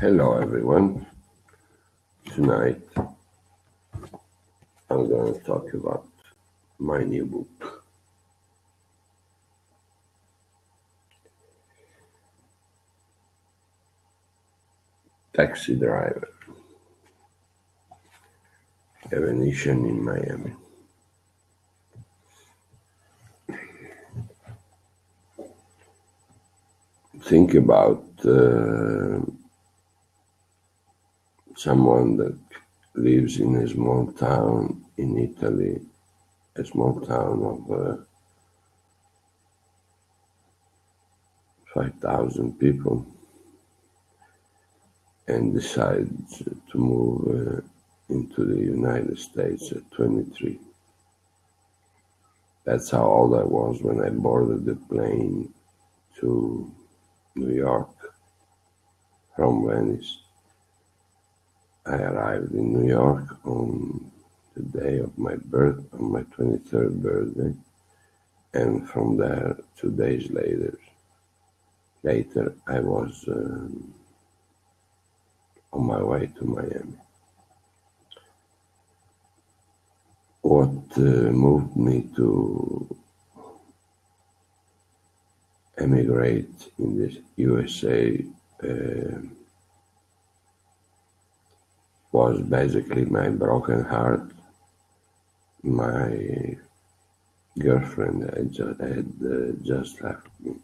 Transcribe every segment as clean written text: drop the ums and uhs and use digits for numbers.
Hello everyone. Tonight I'm going to talk about my new book. Taxi Driver, a Venetian in Miami. Think about someone that lives in a small town in Italy, a small town of 5,000 people, and decides to move into the United States at 23. That's how old I was when I boarded the plane to New York from Venice. I arrived in New York on the day of my birth, on my 23rd birthday, and from there, 2 days later, I was on my way to Miami. What moved me to emigrate in the USA was basically my broken heart. My girlfriend had just left me,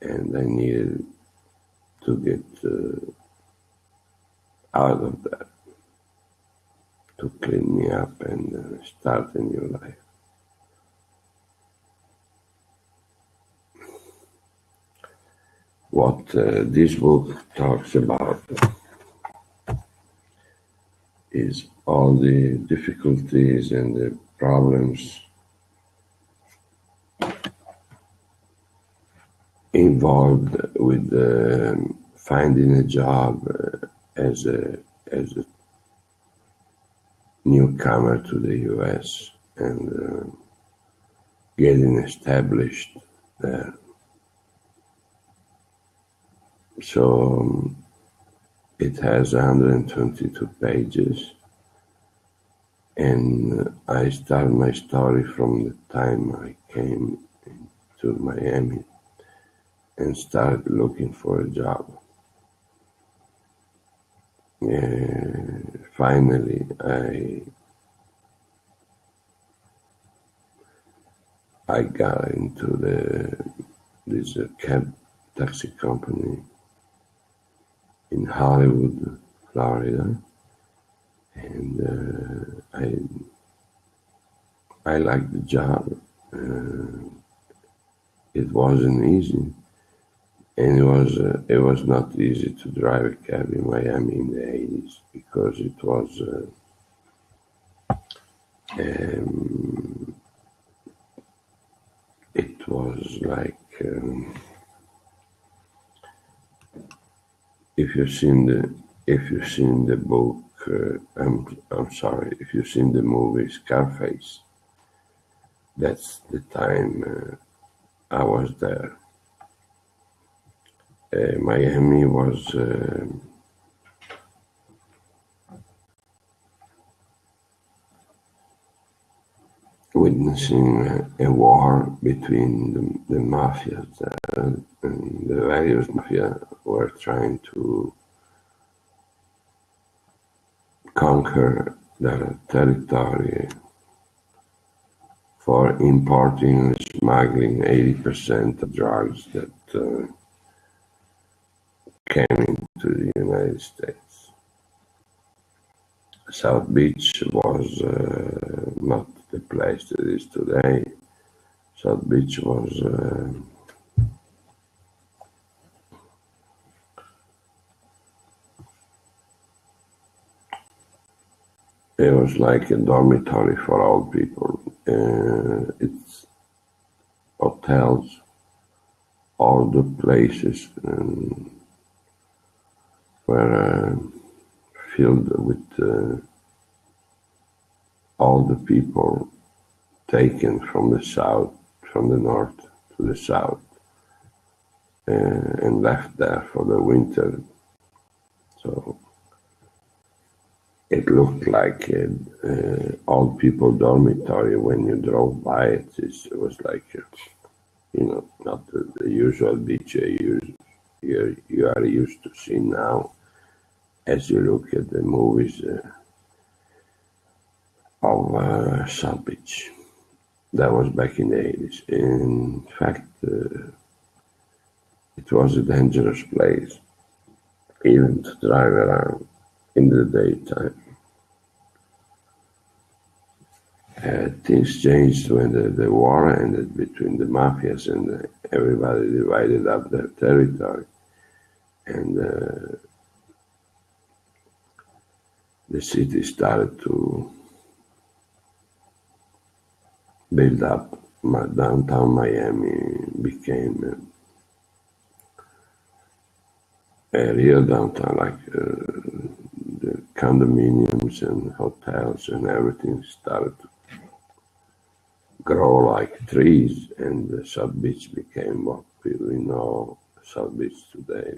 and I needed to get out of that, to clean me up and start a new life. What this book talks about is all the difficulties and the problems involved with finding a job as a newcomer to the US and getting established there. So it has 122 pages, and I start my story from the time I came to Miami and started looking for a job. Finally, I got into this cab taxi company in Hollywood, Florida, and I liked the job. It wasn't easy, and it was not easy to drive a cab in Miami in the 80s because it was like if you've seen the book, I'm sorry, if you've seen the movie Scarface, that's the time I was there. Miami was witnessing a war between the mafias there, and the various mafia were trying to conquer their territory for importing and smuggling 80% of drugs that came into the United States. South Beach was not the place that is today. South Beach was it was like a dormitory for old people. It's hotels, all the places were filled with all the people taken from the south, from the north to the south, and left there for the winter It looked like old people dormitory when you drove by it. It was like, not the usual beach you are used to see now as you look at the movies of South Beach. That was back in the 80s. In fact, it was a dangerous place, even to drive around in the daytime. Things changed when the war ended between the mafias and everybody divided up their territory. And the city started to build up. Downtown Miami became a real downtown, like the condominiums and hotels and everything started to grow like trees, and the South Beach became what we know South Beach today.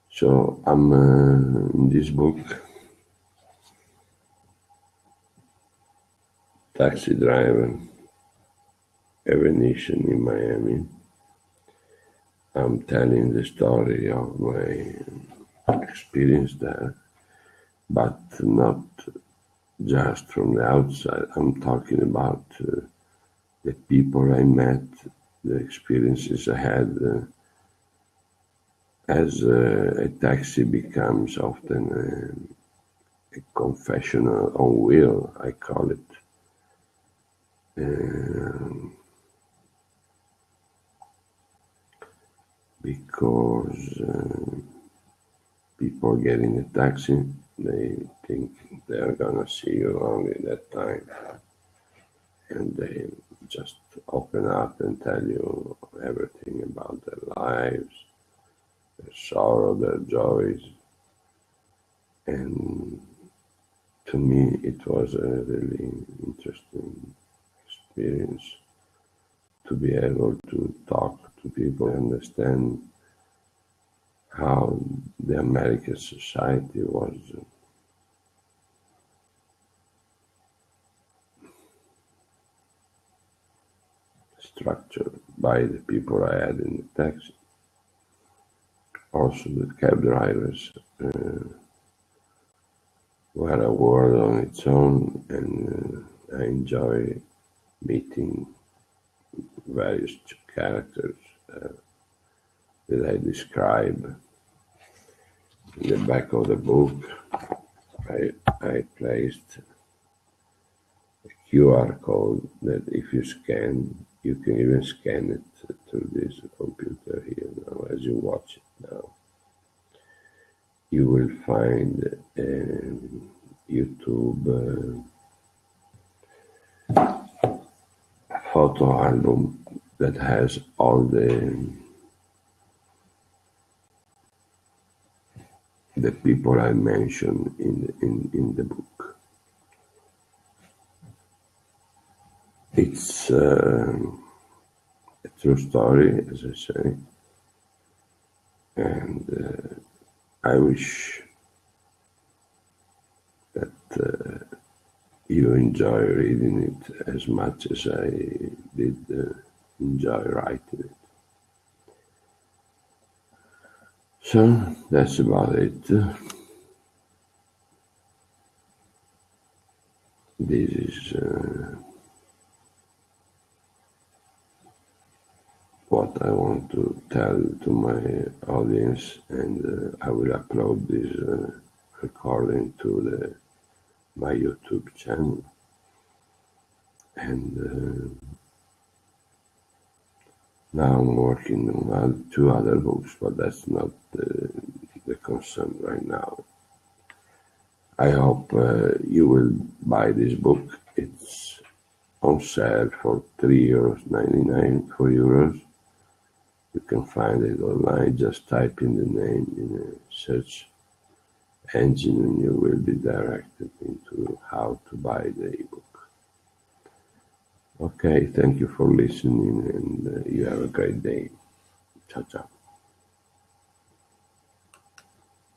So I'm in this book, Taxi Driver, a Venetian in Miami. I'm telling the story of my experience there, but not just from the outside. I'm talking about the people I met, the experiences I had as a taxi becomes often a confessional on wheel, I call it. Because people get in a taxi, they think they're gonna see you only that time, and they just open up and tell you everything about their lives, their sorrow, their joys. And to me, it was a really interesting experience to be able to talk to people, understand how the American society was structured by the people I had in the taxi. Also, the cab drivers were a world on its own, and I enjoy meeting various characters that I describe in the back of the book. I placed a QR code that if you scan, you can even scan it through this computer here now as you watch it now. You will find a YouTube photo album that has all the people I mentioned in the book. It's a true story, as I say, and I wish that you enjoy reading it as much as I did enjoy writing it. So that's about it. This is what I want to tell to my audience, and I will upload this recording to my YouTube channel. And now I'm working on 2 other books, but that's not the concern right now. I hope you will buy this book. It's on sale for €3.99, €4. You can find it online. Just type in the name in a search engine and you will be directed into how to buy the ebook. Okay, thank you for listening, and you have a great day. Ciao, ciao.